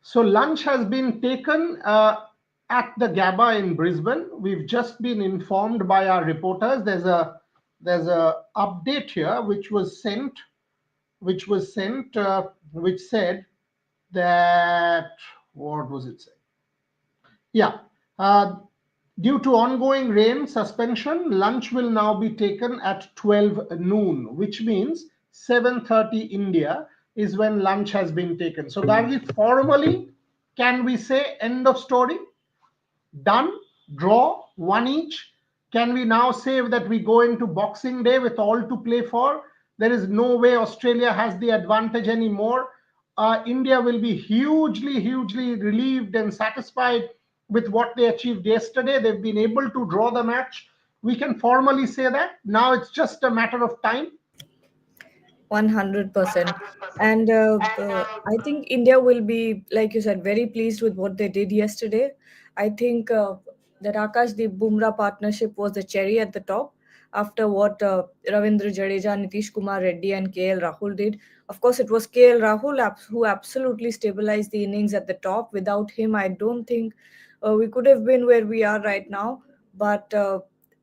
So lunch has been taken at the GABA in Brisbane. We've just been informed by our reporters. There's a update here which said that, what was it saying? Yeah. Uh, Due to ongoing rain suspension, lunch will now be taken at 12 noon, which means 7:30 India is when lunch has been taken. So, Gargi, formally, can we say end of story? Done? Draw? One each? Can we now say that we go into Boxing Day with all to play for? There is no way Australia has the advantage anymore. India will be hugely relieved and satisfied with what they achieved yesterday. They've been able to draw the match. We can formally say that. Now it's just a matter of time. 100%. And I think India will be, like you said, very pleased with what they did yesterday. I think that Akashdeep Bumrah partnership was the cherry at the top after what Ravindra Jadeja, Nitish Kumar Reddy, and KL Rahul did. Of course, it was KL Rahul who absolutely stabilized the innings at the top. Without him, I don't think we could have been where we are right now. But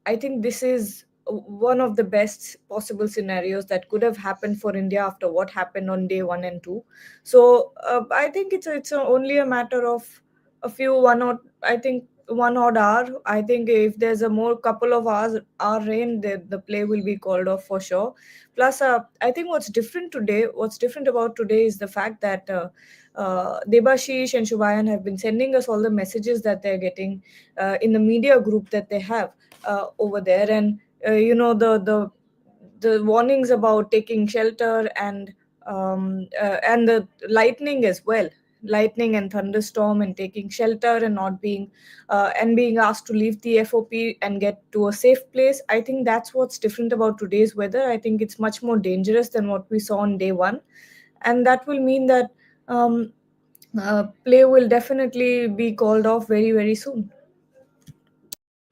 I think this is one of the best possible scenarios that could have happened for India after what happened on day 1 and 2. So I think it's only a matter of a few one or I think 1 odd hour. I think if there's a more couple of hour rain, the play will be called off for sure. Plus, I think what's different about today is the fact that Debashish and Shubayan have been sending us all the messages that they're getting in the media group that they have over there, and the warnings about taking shelter and the lightning as well, lightning and thunderstorm, and taking shelter and not being and being asked to leave the FOP and get to a safe place. I think that's what's different about today's weather. I think it's much more dangerous than what we saw on day 1, and that will mean that play will definitely be called off very, very soon.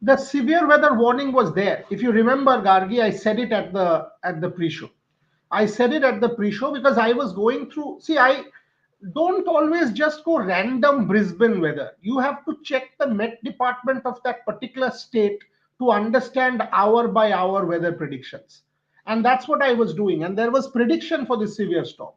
The severe weather warning was there. If you remember, Gargi, I said it at the pre-show. I said it at the pre-show because I was going through. See, I don't always just go random Brisbane weather. You have to check the Met Department of that particular state to understand hour by hour weather predictions. And that's what I was doing. And there was prediction for this severe storm,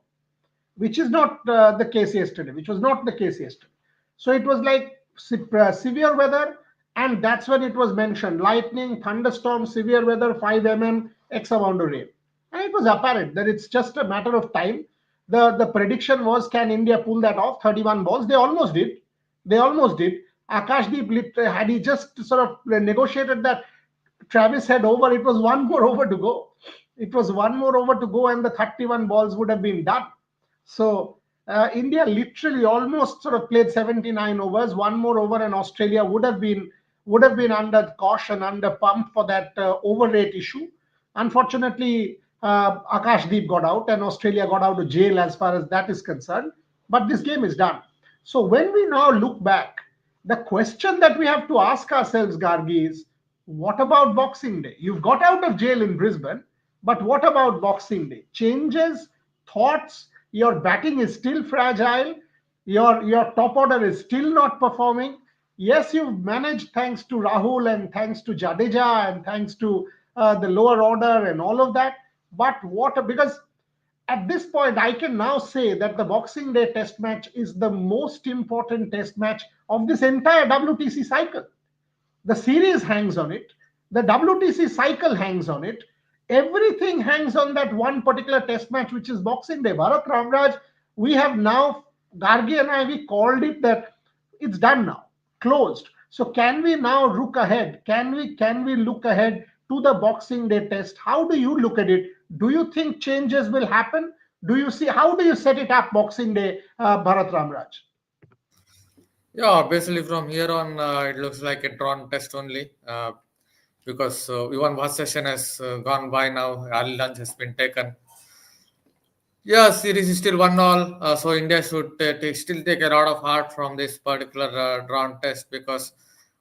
which is not the case yesterday, which was not the case yesterday. So it was like severe weather, and that's when it was mentioned lightning, thunderstorm, severe weather, 5 mm, X amount of rain. And it was apparent that it's just a matter of time. The prediction was, can India pull that off? 31 balls. They almost did. They almost did. Akashdeep, had he just sort of negotiated that Travis had over, it was one more over to go. It was one more over to go, and the 31 balls would have been done. So India literally almost sort of played 79 overs. One more over, and Australia would have been under caution, under pump for that overrate issue. Unfortunately, Akashdeep got out, and Australia got out of jail as far as that is concerned. But this game is done. So when we now look back, the question that we have to ask ourselves, Gargi, is what about Boxing Day? You've got out of jail in Brisbane, but what about Boxing Day? Changes, thoughts, your batting is still fragile, your top order is still not performing. Yes, you've managed thanks to Rahul and thanks to Jadeja and thanks to the lower order and all of that. But what, because at this point, I can now say that the Boxing Day test match is the most important test match of this entire WTC cycle. The series hangs on it. The WTC cycle hangs on it. Everything hangs on that one particular test match, which is Boxing Day. Bharat Ramraj, we have now, Gargi and I, we called it that it's done now, closed. So can we now look ahead? Can we look ahead to the Boxing Day test? How do you look at it? Do you think changes will happen? Do you see, how do you set it up Boxing Day, Bharat Ramraj? Yeah, obviously from here on, it looks like a drawn test only because even one session has gone by now. Early lunch has been taken. Yeah, series is still 1-1. So India should still take a lot of heart from this particular drawn test because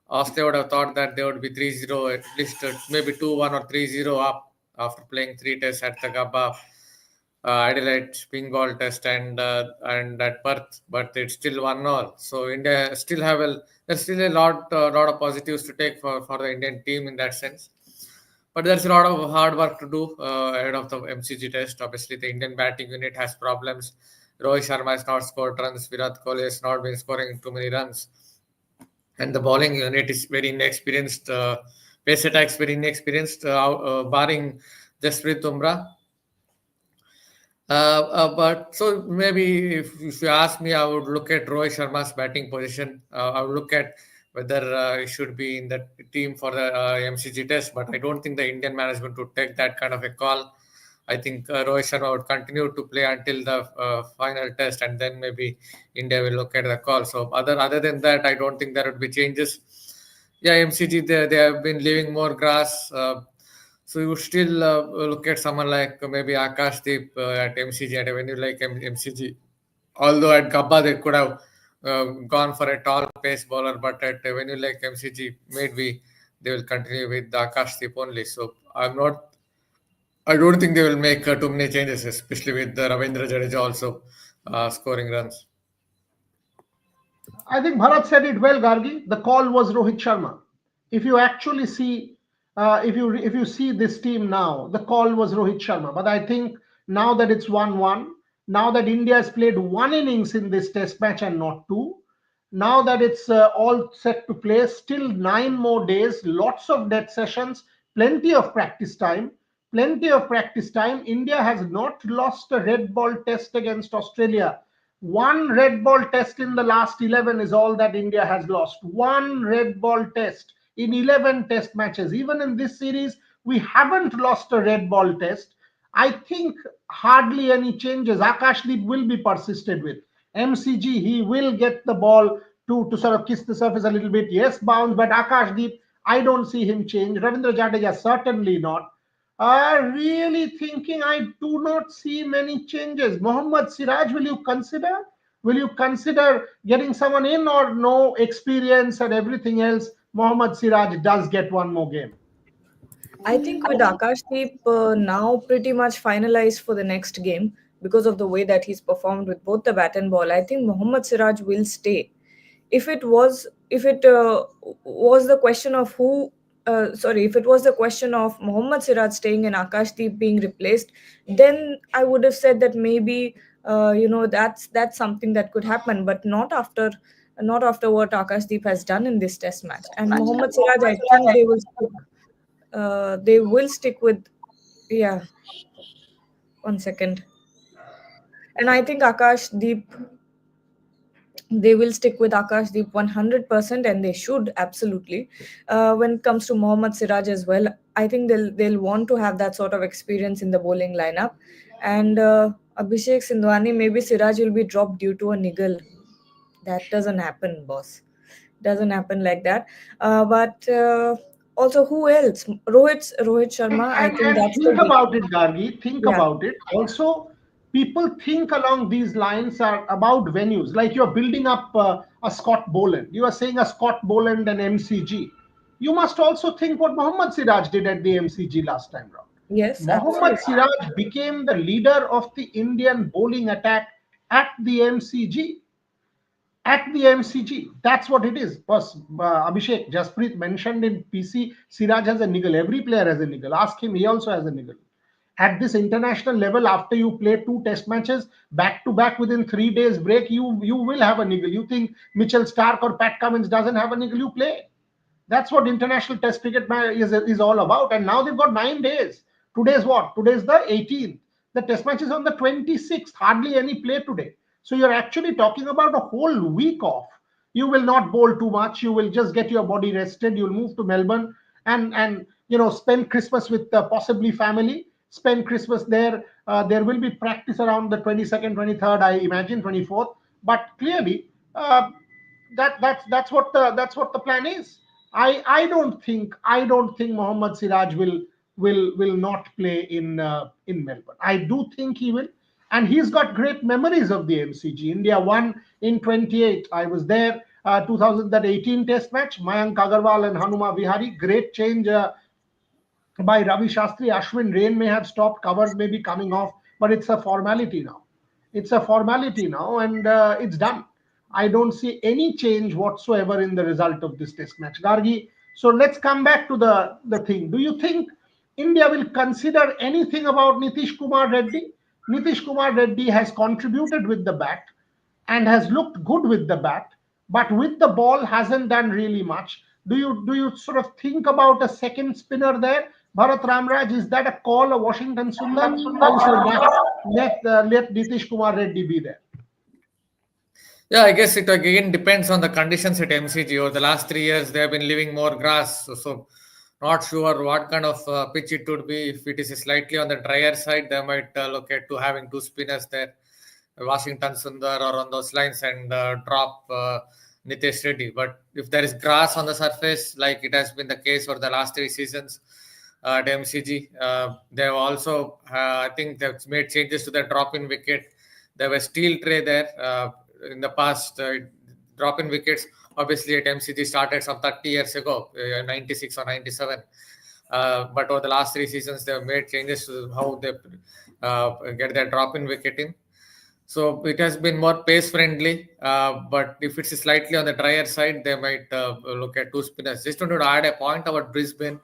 Australia would have thought that they would be 3-0, at least maybe 2-1 or 3-0 up after playing 3 tests at the Gabba. Adelaide ping ball test and at Perth, but it's still 1-1. So India still have there's still a lot of positives to take for the Indian team in that sense. But there's a lot of hard work to do ahead of the MCG test. Obviously, the Indian batting unit has problems. Rohit Sharma has not scored runs. Virat Kohli has not been scoring too many runs, and the bowling unit is very inexperienced. Pace attacks very inexperienced, barring Jasprit Bumrah. But so maybe if you ask me, I would look at Rohit Sharma's batting position. I would look at whether he should be in the team for the MCG test. But I don't think the Indian management would take that kind of a call. I think Rohit Sharma would continue to play until the final test, and then maybe India will look at the call. So other than that, I don't think there would be changes. Yeah, MCG they have been leaving more grass. So you would still look at someone like maybe Akashdeep at MCG at a venue like MCG. Although at Gabba they could have gone for a tall pace bowler, but at a venue like MCG, maybe they will continue with the Akashdeep only. So I don't think they will make too many changes, especially with Ravindra Jadeja also scoring runs. I think Bharat said it well, Gargi. The call was Rohit Sharma. If you actually see, if you see this team now, the call was Rohit Sharma. But I think now that it's 1-1, now that India has played one innings in this Test match and not two, now that it's all set to play, still 9 more days, lots of dead sessions, plenty of practice time. Plenty of practice time. India has not lost a red ball test against Australia. One red ball test in the last 11 is all that India has lost. One red ball test in 11 test matches. Even in this series, we haven't lost a red ball test. I think hardly any changes. Akashdeep will be persisted with. MCG, he will get the ball to sort of kiss the surface a little bit. Yes, bounce, but Akashdeep, I don't see him change. Ravindra Jadeja, certainly not. Really thinking I do not see many changes. Mohammad Siraj, will you consider? Will you consider getting someone in, or no experience and everything else? Mohammad Siraj does get one more game. I think with Akashdeep now pretty much finalized for the next game because of the way that he's performed with both the bat and ball. I think Mohammad Siraj will stay. If it was the question of if it was the question of Mohammad Siraj staying and Akashdeep being replaced, then I would have said that maybe that's something that could happen, but not after what Akashdeep has done in this Test match. And Mohammad Siraj, I think they will stick with, yeah, 1 second. And I think they will stick with Akashdeep 100%, and they should absolutely. When it comes to Mohammad Siraj as well, I think they'll want to have that sort of experience in the bowling lineup. And Abhishek Sindwani, maybe Siraj will be dropped due to a niggle. That doesn't happen, boss. Doesn't happen like that. But also, who else? Rohit Sharma. I think And that's think the big, about it, Gargi. Think yeah. about it. Also, people think along these lines are about venues. Like you're building up a Scott Boland. You are saying a Scott Boland and MCG. You must also think what Mohammad Siraj did at the MCG last time round. Yes, Mohammad absolutely. Siraj became the leader of the Indian bowling attack at the MCG. At the MCG, that's what it is. Boss, Abhishek, Jasprit mentioned in PC, Siraj has a niggle. Every player has a niggle. Ask him, he also has a niggle. At this international level, after you play two Test matches back to back within 3 days break, you will have a niggle. You think Mitchell Stark or Pat Cummins doesn't have a niggle? You play. That's what international Test cricket is all about. And now they've got 9 days. Today's what? Today's the 18th. The Test match is on the 26th. Hardly any play today. So you're actually talking about a whole week off. You will not bowl too much. You will just get your body rested. You'll move to Melbourne and spend Christmas with possibly family. Spend Christmas there. There will be practice around the 22nd, 23rd, I imagine 24th. But clearly, that's what the plan is. I don't think Mohammad Siraj will not play in Melbourne. I do think he will, and he's got great memories of the MCG. India won in 28. I was there. 2018 Test match. Mayank Agarwal and Hanuma Vihari. Great change by Ravi Shastri. Ashwin Rain may have stopped. Covers may be coming off. but it's a formality now. It's a formality now, and it's done. I don't see any change whatsoever in the result of this test match, Gargi. So let's come back to the thing. Do you think India will consider anything about Nitish Kumar Reddy? Nitish Kumar Reddy has contributed with the bat and has looked good with the bat, but with the ball hasn't done really much. Do you sort of think about a second spinner there? Bharat Ramraj, is that a call of Washington Sundar, or you say let Nitish Kumar Reddy be there? Yeah, I guess it again depends on the conditions at MCG. Over the last 3 years, they have been leaving more grass. So not sure what kind of pitch it would be. If it is slightly on the drier side, they might look at to having two spinners there, Washington Sundar or on those lines, and drop Nitesh Reddy. But if there is grass on the surface, like it has been the case for the last 3 seasons at MCG, they have also, I think, they've made changes to the drop-in wicket. There was steel tray there in the past. Drop-in wickets, obviously, at MCG started some 30 years ago, 96 or 97. But over the last 3 seasons, they have made changes to how they get their drop-in wicket in. So it has been more pace friendly, but if it's slightly on the drier side, they might look at two spinners. Just wanted to add a point about Brisbane.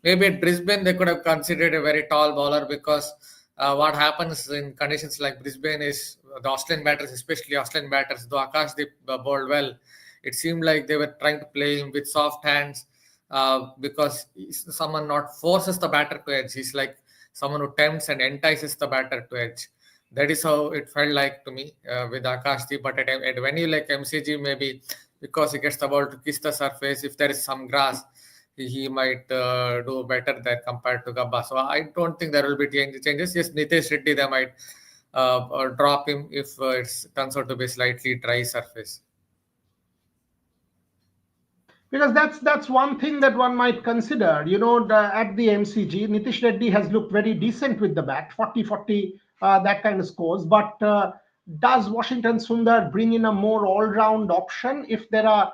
Maybe at Brisbane they could have considered a very tall bowler, because what happens in conditions like Brisbane is the Australian batters, especially Australian batters, though Akashdeep bowled well, it seemed like they were trying to play him with soft hands, because someone not forces the batter to edge. He's like someone who tempts and entices the batter to edge. That is how it felt like to me with Akashdeep. But at venue like MCG, maybe because he gets the ball to kiss the surface, if there is some grass, he might do better there compared to Gabba. So I don't think there will be changes. Yes, Nitesh Reddy, they might or drop him if it turns out to be slightly dry surface. Because that's one thing that one might consider. At the MCG, Nitish Reddy has looked very decent with the bat, 40-40, that kind of scores. But does Washington Sundar bring in a more all-round option if there are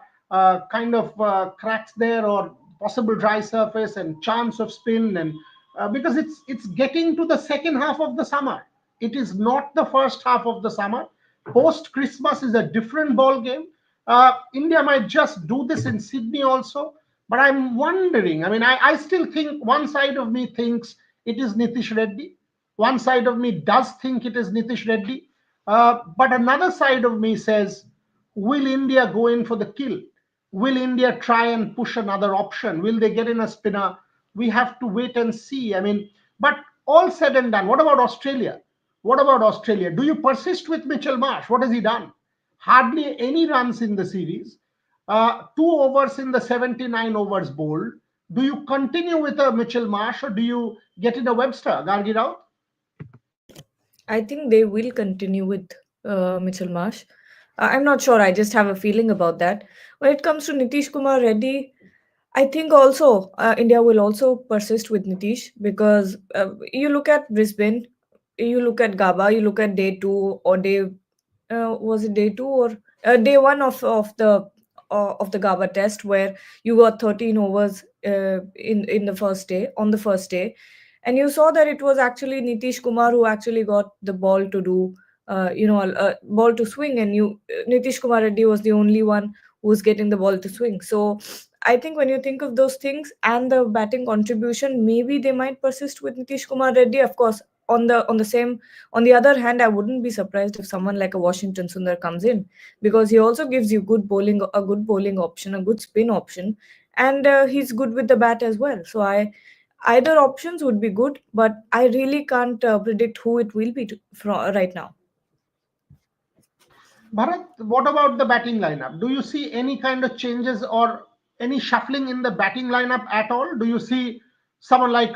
kind of cracks there, or possible dry surface and chance of spin? And because it's getting to the second half of the summer, it is not the first half of the summer. Post Christmas is a different ball game. India might just do this in Sydney also, but I'm wondering. I mean, I still think one side of me thinks it is Nitish Reddy. One side of me does think it is Nitish Reddy. But another side of me says, will India go in for the kill? Will India try and push another option? Will they get in a spinner? We have to wait and see. I mean, but all said and done, what about Australia? What about Australia? Do you persist with Mitchell Marsh? What has he done? Hardly any runs in the series. 2 overs in the 79 overs bowled. Do you continue with a Mitchell Marsh, or do you get in a Webster? Gargi Rao? I think they will continue with Mitchell Marsh. I'm not sure. I just have a feeling about that. When it comes to Nitish Kumar Reddy, I think also India will also persist with Nitish, because you look at Brisbane, you look at Gaba, you look at day two or day was it day two or day one of the Gaba test, where you got 13 overs in the first day, on the first day, and you saw that it was actually Nitish Kumar who actually got the ball to do a ball to swing, and Nitish Kumar Reddy was the only one who was getting the ball to swing. So I think when you think of those things and the batting contribution, maybe they might persist with Nitish Kumar Reddy. Of course, on the other hand, I wouldn't be surprised if someone like a Washington Sundar comes in, because he also gives you a good bowling option, a good spin option, and he's good with the bat as well. So either options would be good, but I really can't predict who it will be right now. Bharat, what about the batting lineup? Do you see any kind of changes or any shuffling in the batting lineup at all? Do you see someone like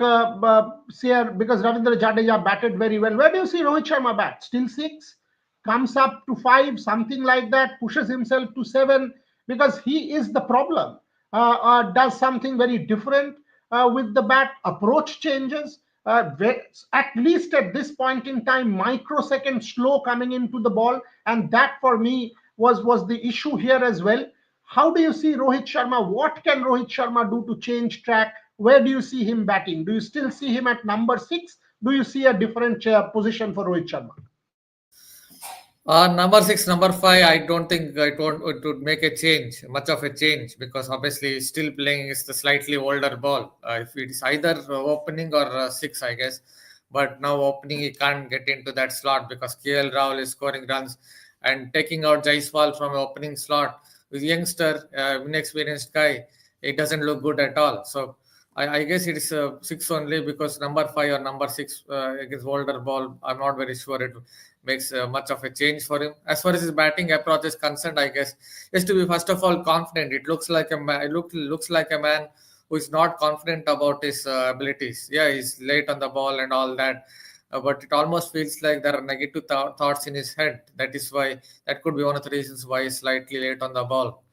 Seer, because Ravindra Jadeja batted very well? Where do you see Rohit Sharma bat? Still six, comes up to five, something like that, pushes himself to seven, because he is the problem. Does something very different with the bat, approach changes. At least at this point in time, microsecond slow coming into the ball, and that for me was the issue here as well. How do you see Rohit Sharma? What can Rohit Sharma do to change track? Where do you see him batting? Do you still see him at number 6, do you see a different position for Rohit Sharma? Number six, number five, I don't think it would make a change, much of a change, because obviously he's still playing is the slightly older ball. If it's either opening or six, I guess. But now opening, he can't get into that slot because KL Rahul is scoring runs and taking out Jaiswal from opening slot with youngster, inexperienced guy. It doesn't look good at all. So I guess it is six only because number five or number six against older ball. I'm not very sure it makes much of a change for him. As far as his batting approach is concerned, I guess he has to be first of all confident. It looks like a man. Looks like a man who is not confident about his abilities. Yeah, he's late on the ball and all that. But it almost feels like there are negative thoughts in his head. That is why that could be one of the reasons why he's slightly late on the ball.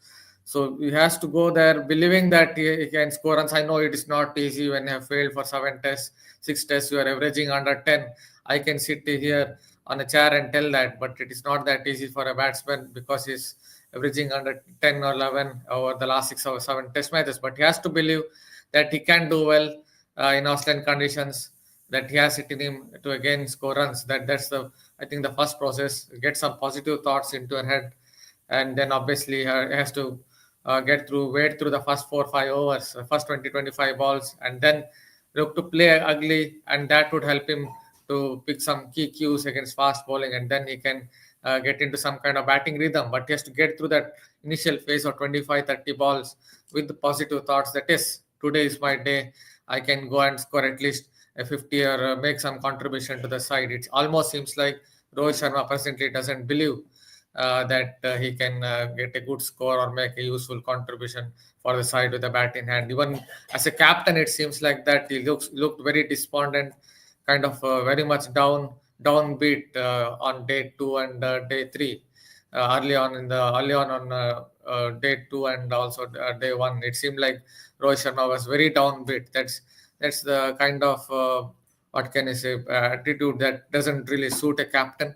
So he has to go there believing that he can score runs. I know it is not easy when you have failed for 7 tests, 6 tests, you are averaging under 10. I can sit here on a chair and tell that, but it is not that easy for a batsman because he's averaging under 10 or 11 over the last 6 or 7 test matches. But he has to believe that he can do well in Australian conditions, that he has it in him to again score runs. That's the I think the first process. Get some positive thoughts into your head, and then obviously he has to wait through the first 4 or 5 overs, first 20-25 balls, and then look to play ugly, and that would help him to pick some key cues against fast bowling, and then he can get into some kind of batting rhythm. But he has to get through that initial phase of 25-30 balls with the positive thoughts that yes, today is my day. I can go and score at least a 50 or make some contribution to the side. It almost seems like Rohit Sharma presently doesn't believe that he can get a good score or make a useful contribution for the side with the bat in hand. Even as a captain, it seems like that he looked very despondent, kind of very much downbeat on day two and day three. Early on day two and also day one, it seemed like Rohit Sharma was very downbeat. That's the kind of what can I say attitude that doesn't really suit a captain.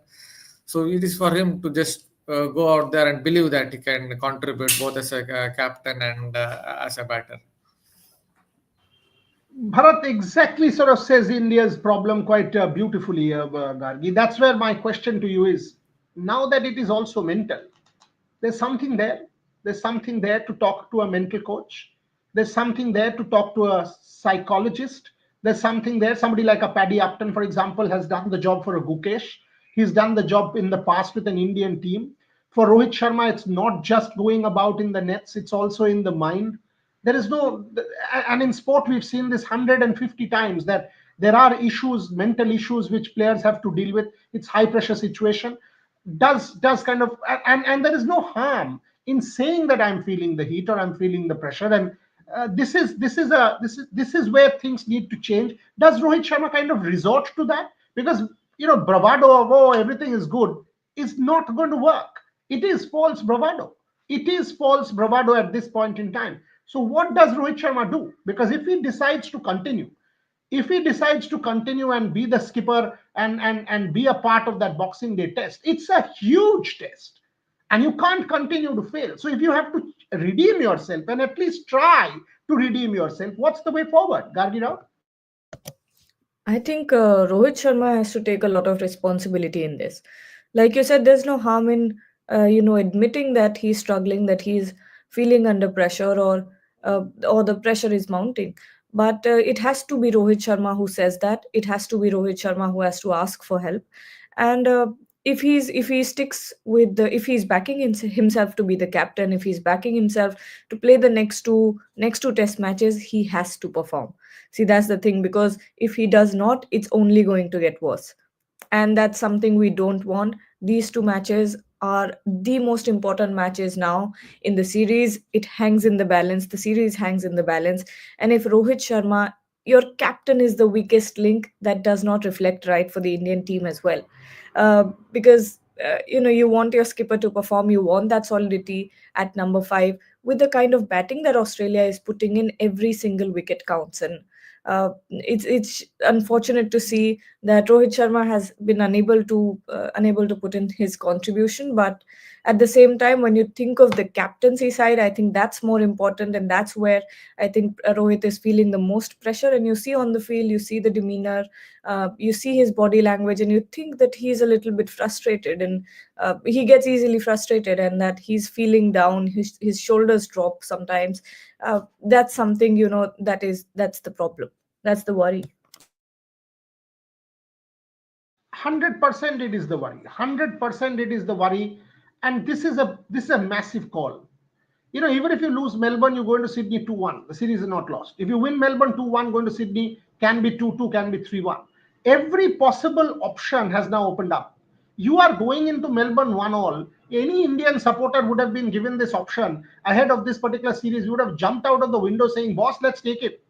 So it is for him to just go out there and believe that he can contribute both as a captain and as a batter. Bharat exactly sort of says India's problem quite beautifully, Gargi. That's where my question to you is now that it is also mental, there's something there. There's something there to talk to a mental coach. There's something there to talk to a psychologist. There's something there. Somebody like a Paddy Upton, for example, has done the job for a Gukesh. He's done the job in the past with an Indian team. For Rohit Sharma, it's not just going about in the nets, it's also in the mind. There is no, and in sport, we've seen this 150 times that there are issues, mental issues, which players have to deal with. It's high pressure situation. Does kind of, and there is no harm in saying that I'm feeling the heat or I'm feeling the pressure. And this is where things need to change. Does Rohit Sharma kind of resort to that? Because bravado of oh everything is good is not going to work. It is false bravado. It is false bravado at this point in time. So what does Rohit Sharma do? Because if he decides to continue and be the skipper and be a part of that Boxing Day test, it's a huge test, and you can't continue to fail. So if you have to redeem yourself and at least try to redeem yourself, what's the way forward, Gargi Rao? I think Rohit Sharma has to take a lot of responsibility in this. Like you said, there's no harm in admitting that he's struggling, that he's feeling under pressure, or the pressure is mounting. But it has to be Rohit Sharma who says that. It has to be Rohit Sharma who has to ask for help. And if he sticks with if he's backing himself to be the captain, if he's backing himself to play the next two test matches, he has to perform. See, that's the thing, because if he does not, it's only going to get worse. And that's something we don't want. These two matches are the most important matches now in the series. It hangs in the balance. The series hangs in the balance. And if Rohit Sharma, your captain, is the weakest link, that does not reflect right for the Indian team as well. Because you want your skipper to perform. You want that solidity at number 5. With the kind of batting that Australia is putting in, every single wicket counts. And it's unfortunate to see that Rohit Sharma has been unable to put in his contribution. But at the same time, when you think of the captaincy side, I think that's more important, and that's where I think Rohit is feeling the most pressure. And you see on the field, you see the demeanor, you see his body language, and you think that he's a little bit frustrated, and he gets easily frustrated, and that he's feeling down. His shoulders drop sometimes. That's something, that's the problem. That's the worry. 100% it is the worry. 100% it is the worry. And this is a massive call. Even if you lose Melbourne, you go into Sydney 2-1. The series is not lost. If you win Melbourne 2-1, going to Sydney can be 2-2, can be 3-1. Every possible option has now opened up. You are going into Melbourne 1-all. Any Indian supporter would have been given this option ahead of this particular series. You would have jumped out of the window saying, boss, let's take it.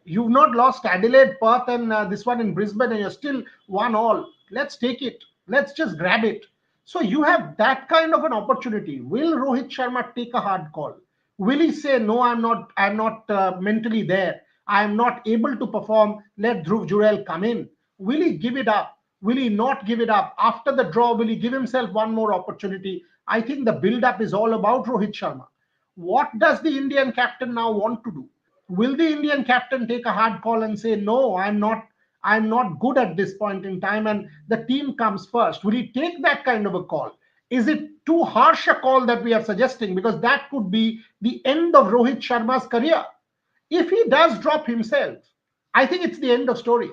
You've not lost Adelaide, Perth, and this one in Brisbane, and you're still 1-all. Let's take it. Let's just grab it. So you have that kind of an opportunity. Will Rohit Sharma take a hard call? Will he say, no, I'm not mentally there. I'm not able to perform. Let Dhruv Jurel come in. Will he give it up? Will he not give it up? After the draw, will he give himself one more opportunity? I think the build-up is all about Rohit Sharma. What does the Indian captain now want to do? Will the Indian captain take a hard call and say, no, I'm not good at this point in time, and the team comes first? Will he take that kind of a call? Is it too harsh a call that we are suggesting? Because that could be the end of Rohit Sharma's career. If he does drop himself, I think it's the end of story.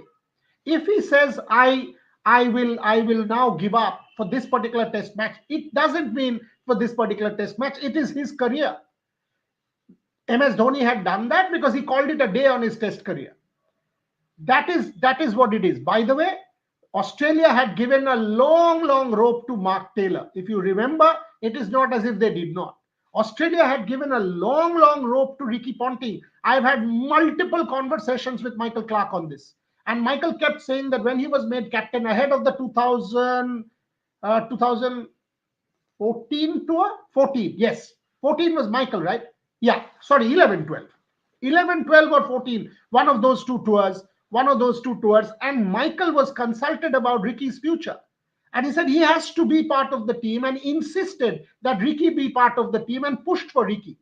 If he says, I will now give up for this particular test match, it doesn't mean for this particular test match. It is his career. MS Dhoni had done that because he called it a day on his test career. That is what it is. By the way, Australia had given a long rope to Mark Taylor. If you remember, it is not as if they did not. Australia had given a long rope to Ricky Ponting. I've had multiple conversations with Michael Clarke on this. And Michael kept saying that when he was made captain ahead of the 2014 tour, 14, yes. 14 was Michael, right? Yeah, sorry, 11, 12. 11, 12 or 14, one of those two tours. And Michael was consulted about Ricky's future. And he said he has to be part of the team, and insisted that Ricky be part of the team, and pushed for Ricky.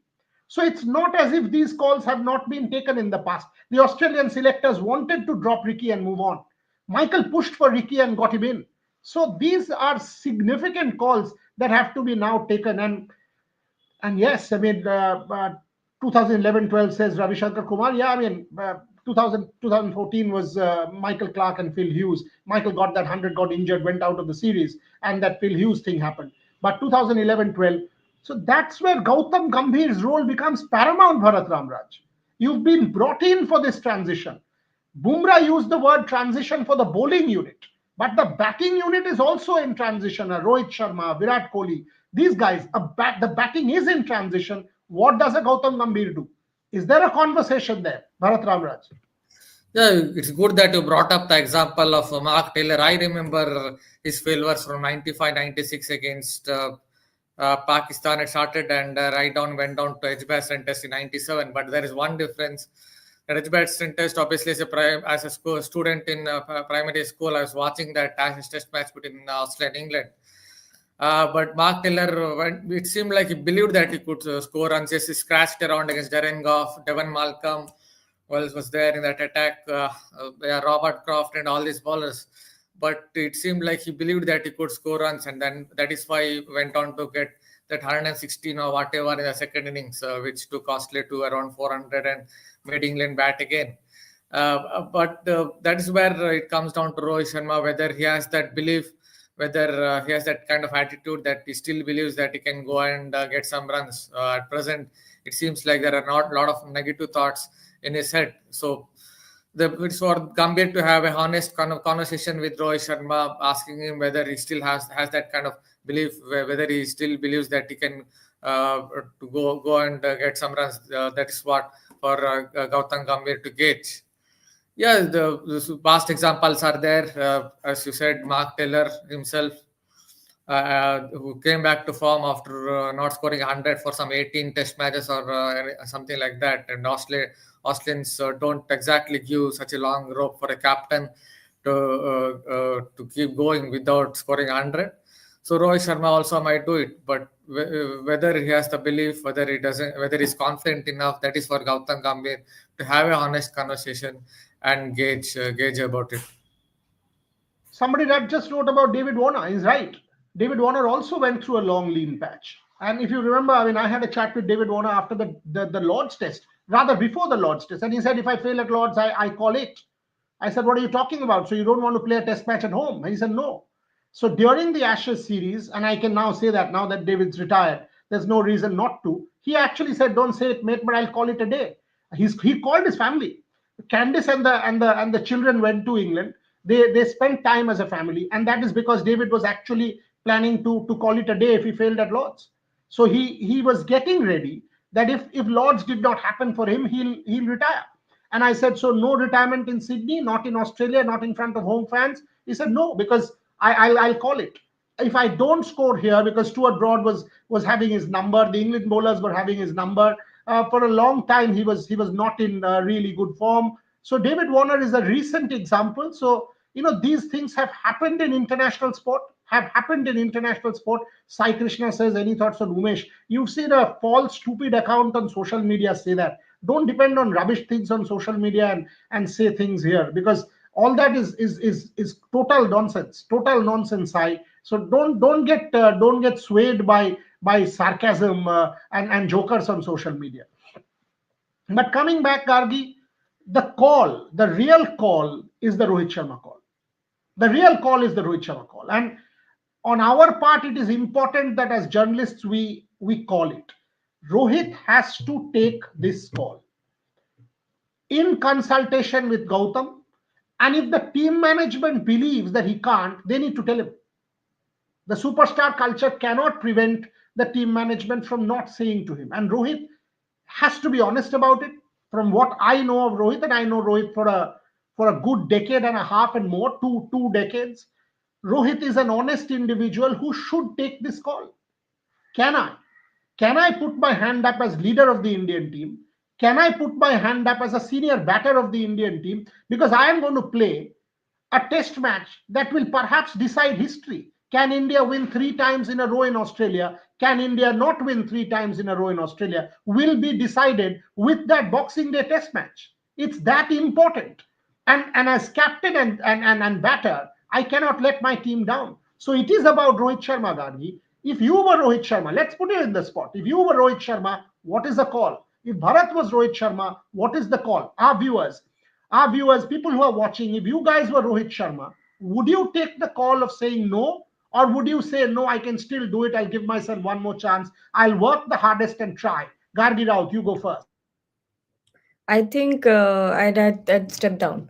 So it's not as if these calls have not been taken in the past. The Australian selectors wanted to drop Ricky and move on. Michael pushed for Ricky and got him in. So these are significant calls that have to be now taken. And yes, I mean, 2011-12 says Ravi Shankar Kumar. Yeah, I mean, 2014 was Michael Clarke and Phil Hughes. Michael got that 100, got injured, went out of the series, and that Phil Hughes thing happened. But 2011-12, so that's where Gautam Gambhir's role becomes paramount, Bharat Ramraj. You've been brought in for this transition. Bumrah used the word transition for the bowling unit, but the batting unit is also in transition. Rohit Sharma, Virat Kohli, these guys, the batting is in transition. What does a Gautam Gambhir do? Is there a conversation there, Bharat Ramraj? Yeah, it's good that you brought up the example of Mark Taylor. I remember his failures from 95, 96 against Pakistan. It started and went down to Edgbaston Test in 97. But there is one difference. At Edgbaston Test, obviously, as a student in primary school, I was watching that Ashes Test match between Australia and England. But Mark Taylor, it seemed like he believed that he could score runs. Yes, he scratched around against Darren Gough, Devon Malcolm was there in that attack, Robert Croft and all these bowlers. But it seemed like he believed that he could score runs, and then that is why he went on to get that 116 or whatever in the second innings, which took Australia to around 400 and made England bat again. But that is where it comes down to Rohit Sharma, whether he has that belief, whether he has that kind of attitude that he still believes that he can go and get some runs. At present, it seems like there are not a lot of negative thoughts in his head. So it's for Gambhir to have a honest kind of conversation with Rohit Sharma, asking him whether he still has that kind of belief, whether he still believes that he can to go and get some runs. That is what for Gautam Gambhir to gauge. Yeah, the past examples are there. As you said, Mark Taylor himself, who came back to form after not scoring 100 for some 18 test matches or something like that. And Australians don't exactly give such a long rope for a captain to keep going without scoring 100. So Rohit Sharma also might do it, but whether he has the belief, whether he doesn't, whether he's confident enough, that is for Gautam Gambhir to have a honest conversation and gauge about it. Somebody that just wrote about David Warner is right. David Warner also went through a long lean patch. And if you remember, I mean, I had a chat with David Warner after the Lord's test, rather before the Lord's test. And he said, if I fail at Lord's, I call it. I said, what are you talking about? So you don't want to play a test match at home? And he said, no. So during the Ashes series, and I can now say that now that David's retired, there's no reason not to. He actually said, don't say it, mate, but I'll call it a day. He called his family. Candice and the children went to England. They spent time as a family, and that is because David was actually planning to call it a day if he failed at Lords. So he was getting ready that if Lords did not happen for him, he'll retire. And I said, so no retirement in Sydney, not in Australia, not in front of home fans. He said, no, because I'll call it. If I don't score here, because Stuart Broad was having his number, the England bowlers were having his number. For a long time, he was not in really good form. So David Warner is a recent example. So these things have happened in international sport. Sai Krishna says, any thoughts on Umesh? You've seen a false, stupid account on social media say that. Don't depend on rubbish things on social media and say things here, because all that is total nonsense. Sai. So don't get swayed by sarcasm and jokers on social media. But coming back, Gargi, the real call is the Rohit Sharma call. The real call is the Rohit Sharma call. And on our part, it is important that as journalists, we call it. Rohit has to take this call in consultation with Gautam. And if the team management believes that he can't, they need to tell him. The superstar culture cannot prevent the team management from not saying to him. And Rohit has to be honest about it. From what I know of Rohit, and I know Rohit for a good decade and a half and more, two decades, Rohit is an honest individual who should take this call. Can I put my hand up as leader of the Indian team? Can I put my hand up as a senior batter of the Indian team? Because I am going to play a test match that will perhaps decide history. Can India win 3 times in a row in Australia? Can India not win 3 times in a row in Australia? Will be decided with that Boxing Day test match. It's that important. And as captain and batter, I cannot let my team down. So it is about Rohit Sharma, Gargi. If you were Rohit Sharma, let's put it in the spot. If you were Rohit Sharma, what is the call? If Bharat was Rohit Sharma, what is the call? Our viewers, people who are watching, if you guys were Rohit Sharma, would you take the call of saying no? Or would you say, no, I can still do it. I'll give myself one more chance. I'll work the hardest and try. Gargi Raut, you go first. I think I'd step down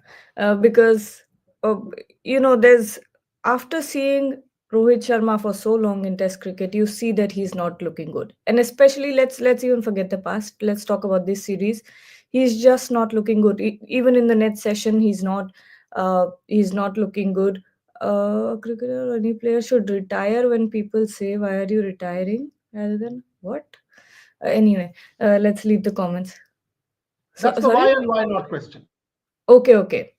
because there's, after seeing Rohit Sharma for so long in Test cricket, you see that he's not looking good. And especially, let's even forget the past. Let's talk about this series. He's just not looking good. Even in the net session, he's not looking good. A cricketer or any player should retire when people say, "Why are you retiring?" rather than what? Anyway, let's leave the comments. That's the why and why not question. Okay.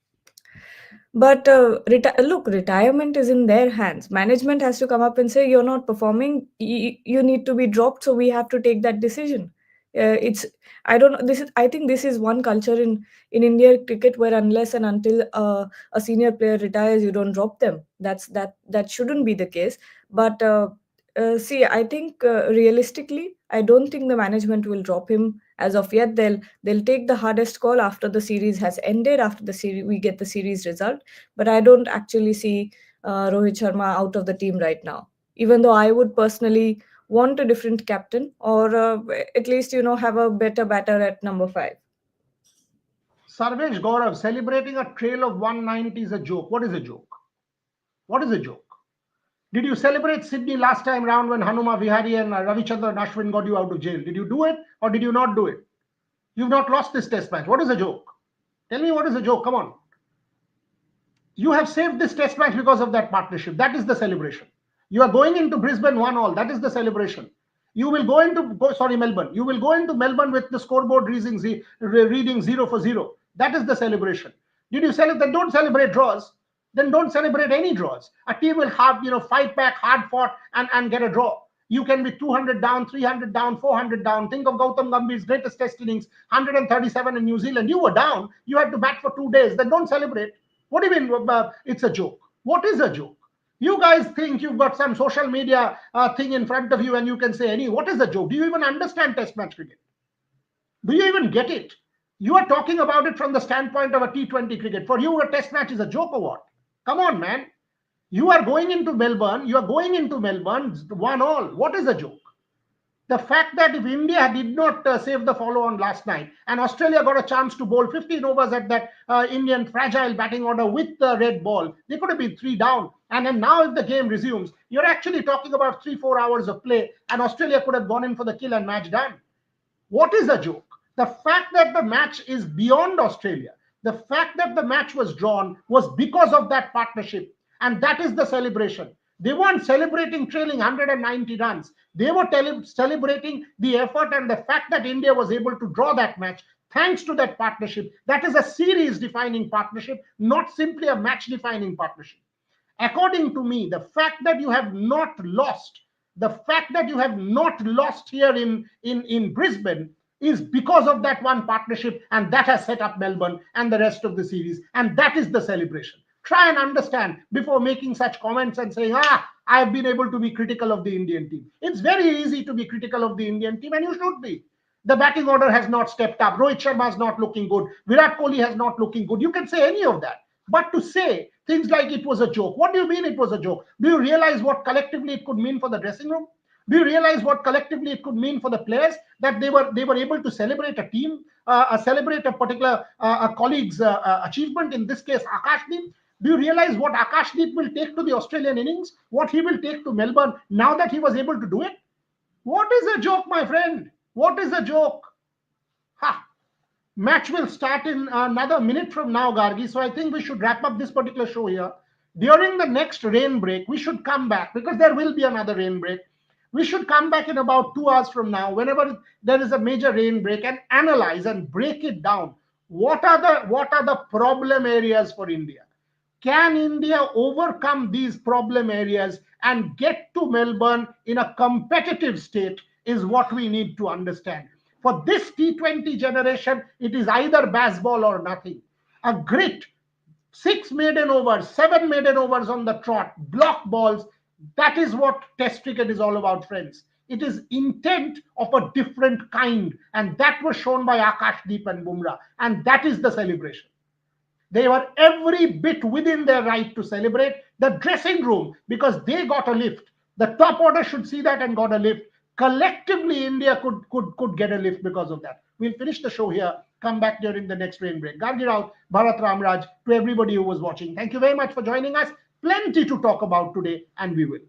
But look, retirement is in their hands. Management has to come up and say, you're not performing, you need to be dropped, so we have to take that decision. I don't know, I think this is one culture in India cricket where unless and until a senior player retires, you don't drop them. That shouldn't be the case. But see, I think realistically, I don't think the management will drop him as of yet. They'll take the hardest call after the series has ended, after the series we get the series result. But I don't actually see Rohit Sharma out of the team right now, even though I would personally want a different captain, or at least have a better batter at number 5. Sarvesh Gaurav, celebrating a trail of 190 is a joke. What is a joke? What is a joke? Did you celebrate Sydney last time round when Hanuma Vihari and Ravichandran Ashwin got you out of jail? Did you do it or did you not do it? You've not lost this test match. What is a joke? Tell me what is a joke. Come on. You have saved this test match because of that partnership. That is the celebration. You are going into Brisbane 1-1. That is the celebration. You will go into Melbourne. You will go into Melbourne with the scoreboard reading 0 for 0. That is the celebration. Did you celebrate? Don't celebrate draws. then don't celebrate any draws. A team will have, fight back, hard fought, and get a draw. You can be 200 down, 300 down, 400 down. Think of Gautam Gambhir's greatest test innings, 137 in New Zealand. You were down. You had to bat for 2 days. Then don't celebrate. What do you mean? It's a joke. What is a joke? You guys think you've got some social media thing in front of you and you can say any. What is a joke? Do you even understand test match cricket? Do you even get it? You are talking about it from the standpoint of a T20 cricket. For you, a test match is a joke or what? Come on, man. You are going into Melbourne. You are going into Melbourne 1-1. What is a joke? The fact that if India did not save the follow-on last night and Australia got a chance to bowl 15 overs at that Indian fragile batting order with the red ball, they could have been 3 down. And then now if the game resumes, you're actually talking about 3-4 hours of play and Australia could have gone in for the kill and match done. What is a joke? The fact that the match is beyond Australia, the fact that the match was drawn was because of that partnership. And that is the celebration. They weren't celebrating trailing 190 runs. They were celebrating the effort and the fact that India was able to draw that match thanks to that partnership. That is a series-defining partnership, not simply a match-defining partnership. According to me, the fact that you have not lost, here in Brisbane is because of that one partnership, and that has set up Melbourne and the rest of the series, and that is the celebration. Try and understand before making such comments and saying, I have been able to be critical of the Indian team. It's very easy to be critical of the Indian team, and you should be. The batting order has not stepped up. Rohit Sharma is not looking good. Virat Kohli has not looking good. You can say any of that. But to say things like it was a joke, what do you mean it was a joke? Do you realize what collectively it could mean for the dressing room? Do you realize what collectively it could mean for the players, that they were able to celebrate a team, celebrate a particular colleague's achievement, in this case, Akashdeep? Do you realize what Akashdeep will take to the Australian innings? What he will take to Melbourne now that he was able to do it? What is a joke, my friend? What is a joke? Ha! Match will start in another minute from now, Gargi. So I think we should wrap up this particular show here. During the next rain break, we should come back because there will be another rain break. We should come back in about 2 hours from now, whenever there is a major rain break, and analyze and break it down. What are the problem areas for India? Can India overcome these problem areas and get to Melbourne in a competitive state is what we need to understand. For this T20 generation, it is either baseball or nothing. A grit, 6 maiden overs, 7 maiden overs on the trot, block balls. That is what Test cricket is all about, friends. It is intent of a different kind, and that was shown by Akashdeep and Bumrah, and that is the celebration. They were every bit within their right to celebrate. The dressing room, because they got a lift. The top order should see that and got a lift. Collectively, India could get a lift because of that. We'll finish the show here. Come back during the next rain break. Gargi Rao, Bharat Ramraj, to everybody who was watching. Thank you very much for joining us. Plenty to talk about today, and we will.